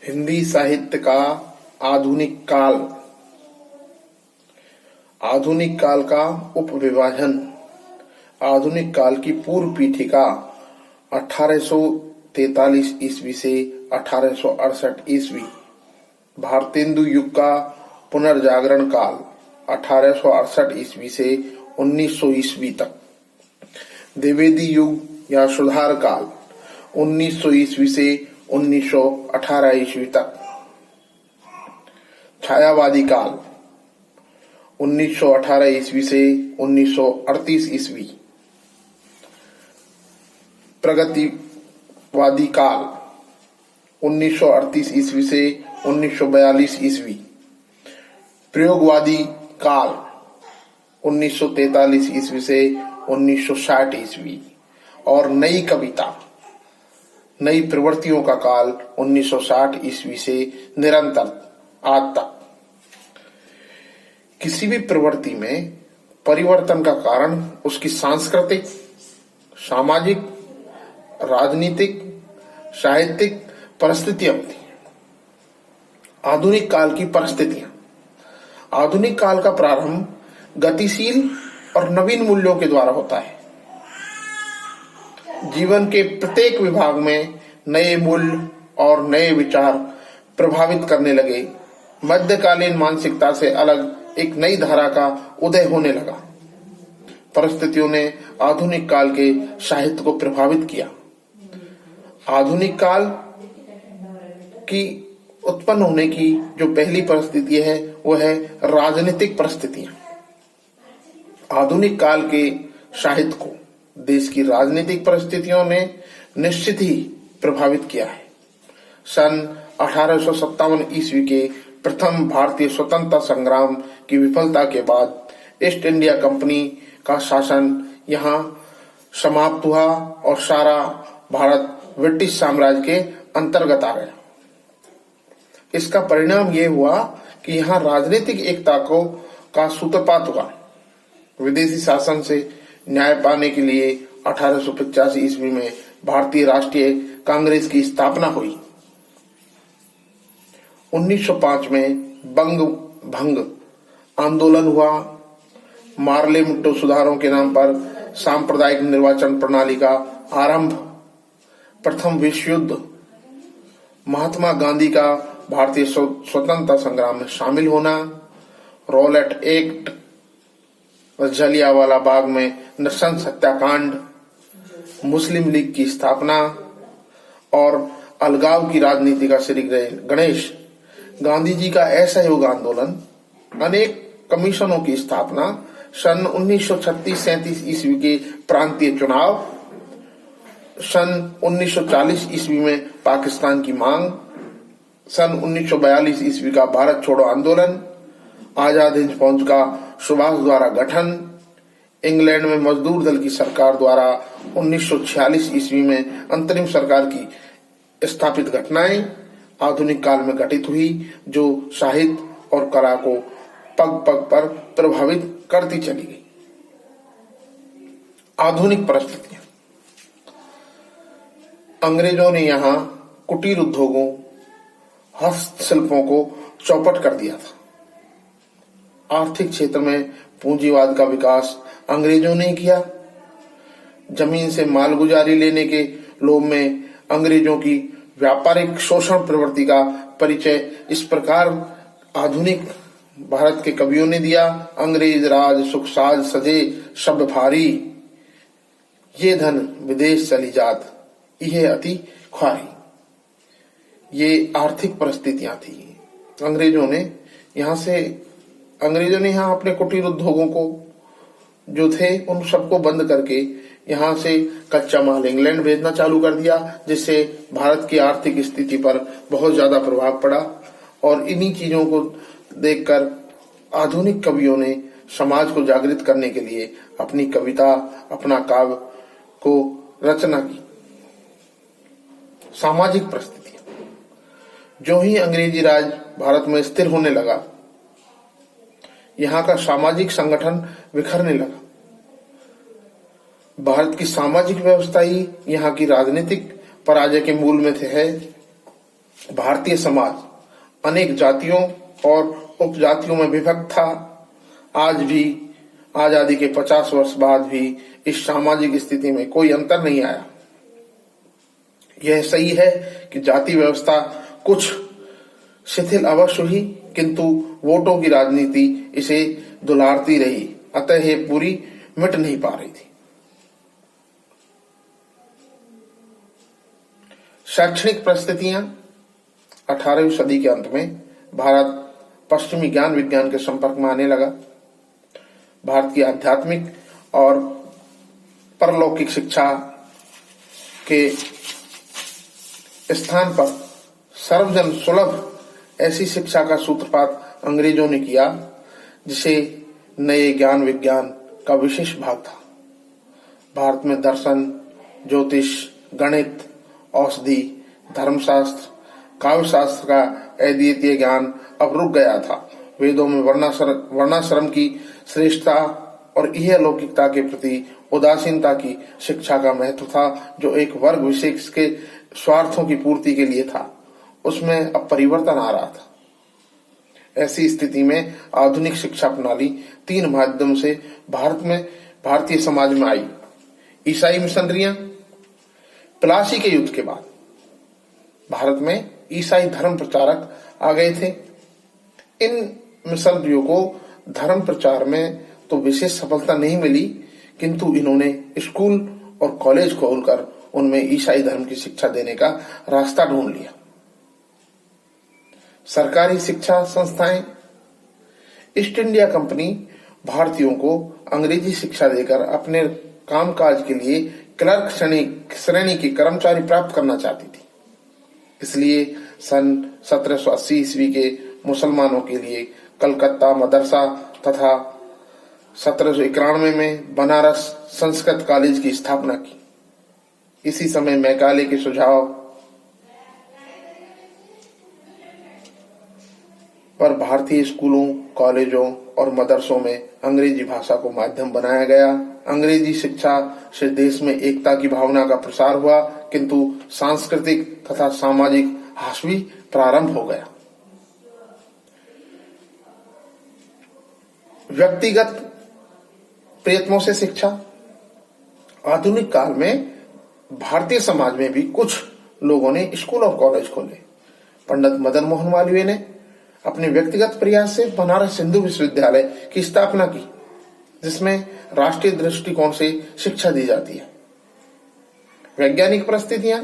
हिंदी साहित्य का आधुनिक काल। आधुनिक काल का उपविभाजन। आधुनिक काल की पूर्व पीठिका 1843 ईस्वी से 1868 ईस्वी। भारतेंदु युग का पुनर्जागरण काल 1868 ईस्वी से 1900 ईस्वी तक। द्विवेदी युग या सुधार काल 1900 ईस्वी से 1918 ईस्वी तक। छायावादी काल 1918 ईस्वी से 1938 ईस्वी। प्रगतिवादी काल 1938 ईस्वी से 1942 ईस्वी। प्रयोगवादी काल 1943 ईस्वी से 1960 ईस्वी। और नई कविता, नई प्रवृत्तियों का काल 1960 ईस्वी से निरंतर आज तक। किसी भी प्रवृत्ति में परिवर्तन का कारण उसकी सांस्कृतिक, सामाजिक, राजनीतिक, साहित्यिक परिस्थितियां होती हैं। आधुनिक काल की परिस्थितियां। आधुनिक काल का प्रारंभ गतिशील और नवीन मूल्यों के द्वारा होता है। जीवन के प्रत्येक विभाग में नए मूल्य और नए विचार प्रभावित करने लगे। मध्यकालीन मानसिकता से अलग एक नई धारा का उदय होने लगा। परिस्थितियों ने आधुनिक काल के साहित्य को प्रभावित किया। आधुनिक काल की उत्पन्न होने की जो पहली परिस्थिति है वो है राजनीतिक परिस्थितियां। आधुनिक काल के साहित्य को देश की राजनीतिक परिस्थितियों ने निश्चित ही प्रभावित किया है। सन 1857 ईस्वी के प्रथम भारतीय स्वतंत्रता संग्राम की विफलता के बाद ईस्ट इंडिया कंपनी का शासन यहाँ समाप्त हुआ और सारा भारत ब्रिटिश साम्राज्य के अंतर्गत आ गया। इसका परिणाम ये हुआ कि यहाँ राजनीतिक एकता का सूत्रपात हुआ। विदेशी शासन से न्याय पाने के लिए 1885 ईस्वी में भारतीय राष्ट्रीय कांग्रेस की स्थापना हुई। 1905 में बंग भंग आंदोलन हुआ। मार्ले मिंटो सुधारों के नाम पर सांप्रदायिक निर्वाचन प्रणाली का आरंभ। प्रथम विश्व युद्ध। महात्मा गांधी का भारतीय स्वतंत्रता संग्राम में शामिल होना। रॉलेट एक्ट, जलियांवाला बाग में नृशंस हत्याकांड, मुस्लिम लीग की स्थापना और अलगाव की राजनीति का श्री गणेश। गांधी जी का असहयोग आंदोलन, अनेक कमीशनों की स्थापना, सन 1936-37 ईस्वी के प्रांतीय चुनाव, सन 1940 ईस्वी में पाकिस्तान की मांग, सन 1942 ईस्वी का भारत छोड़ो आंदोलन, आजाद हिंद फौज का सुभाष द्वारा गठन, इंग्लैंड में मजदूर दल की सरकार द्वारा 1946 ईस्वी में अंतरिम सरकार की स्थापित घटनाएं आधुनिक काल में घटित हुई, जो साहित्य और कला को पग पग पर प्रभावित करती चली गई। आधुनिक परिस्थितियां। अंग्रेजों ने यहाँ कुटीर उद्योगों, हस्तशिल्पों को चौपट कर दिया था। आर्थिक क्षेत्र में पूंजीवाद का विकास अंग्रेजों ने किया। जमीन से मालगुजारी लेने के लोभ में अंग्रेजों की व्यापारिक शोषण प्रवृत्ति का परिचय इस प्रकार आधुनिक भारत के कवियों ने दिया। अंग्रेज राज सुख साज सजे शब्द भारी, ये धन विदेश चली जात, यह अति ख्वारी। ये आर्थिक परिस्थितियां थी। अंग्रेजों ने यहाँ अपने कुटीर उद्योगों को जो थे उन सबको बंद करके यहाँ से कच्चा माल इंग्लैंड भेजना चालू कर दिया, जिससे भारत की आर्थिक स्थिति पर बहुत ज्यादा प्रभाव पड़ा। और इन्हीं चीजों को देखकर आधुनिक कवियों ने समाज को जागृत करने के लिए अपनी कविता, अपना काव्य को रचना की। सामाजिक परिस्थितियां। जो ही अंग्रेजी राज भारत में स्थिर होने लगा, यहाँ का सामाजिक संगठन बिखरने लगा। भारत की सामाजिक व्यवस्था ही यहाँ की राजनीतिक पराजय के मूल में है। भारतीय समाज अनेक जातियों और उपजातियों में विभक्त था। आज भी आजादी के 50 वर्ष बाद भी इस सामाजिक स्थिति में कोई अंतर नहीं आया। यह सही है कि जाति व्यवस्था कुछ शिथिल अवश्य हुई, किंतु वोटों की राजनीति इसे दुलारती रही, अतः यह पूरी मिट नहीं पा रही थी। शैक्षणिक परिस्थितियां 18वीं सदी के अंत में भारत पश्चिमी ज्ञान विज्ञान के संपर्क में आने लगा। भारत की आध्यात्मिक और परलौकिक शिक्षा के स्थान पर सर्वजन सुलभ ऐसी शिक्षा का सूत्रपात अंग्रेजों ने किया, जिसे नए ज्ञान विज्ञान का विशेष भाग था। भारत में दर्शन, ज्योतिष, गणित, औषधि, धर्मशास्त्र, काव्यशास्त्र का अद्वितीय ज्ञान अब रुक गया था। वेदों में वर्णाश्रम की श्रेष्ठता और इह लौकिकता के प्रति उदासीनता की शिक्षा का महत्व था, जो एक वर्ग विशेष के स्वार्थों की पूर्ति के लिए था, उसमें अब परिवर्तन आ रहा था। ऐसी स्थिति में आधुनिक शिक्षा प्रणाली 3 माध्यम से भारतीय समाज में आई। ईसाई मिशनरियां। प्लासी के युद्ध के बाद भारत में ईसाई धर्म प्रचारक आ गए थे। इन मिशनरियों को धर्म प्रचार में तो विशेष सफलता नहीं मिली, किंतु इन्होंने स्कूल और कॉलेज खोलकर उनमें ईसाई धर्म की शिक्षा देने का रास्ता ढूंढ लिया। सरकारी शिक्षा संस्थाएं। ईस्ट इंडिया कंपनी भारतीयों को अंग्रेजी शिक्षा देकर अपने कामकाज के लिए क्लर्क श्रेणी के कर्मचारी प्राप्त करना चाहती थी। इसलिए सन 1780 ईस्वी के मुसलमानों के लिए कलकत्ता मदरसा तथा 1791 में बनारस संस्कृत कॉलेज की स्थापना की। इसी समय मैकाले के सुझाव पर भारतीय स्कूलों, कॉलेजों और मदरसों में अंग्रेजी भाषा को माध्यम बनाया गया। अंग्रेजी शिक्षा से देश में एकता की भावना का प्रसार हुआ, किंतु सांस्कृतिक तथा सामाजिक ह्रास भी प्रारंभ हो गया। व्यक्तिगत प्रयत्नों से शिक्षा। आधुनिक काल में भारतीय समाज में भी कुछ लोगों ने स्कूल और कॉलेज खोले। पंडित मदन मोहन मालवीय ने अपने व्यक्तिगत प्रयास से बनारस हिंदू विश्वविद्यालय की स्थापना की, जिसमें राष्ट्रीय दृष्टिकोण से शिक्षा दी जाती है। वैज्ञानिक परिस्थितियां।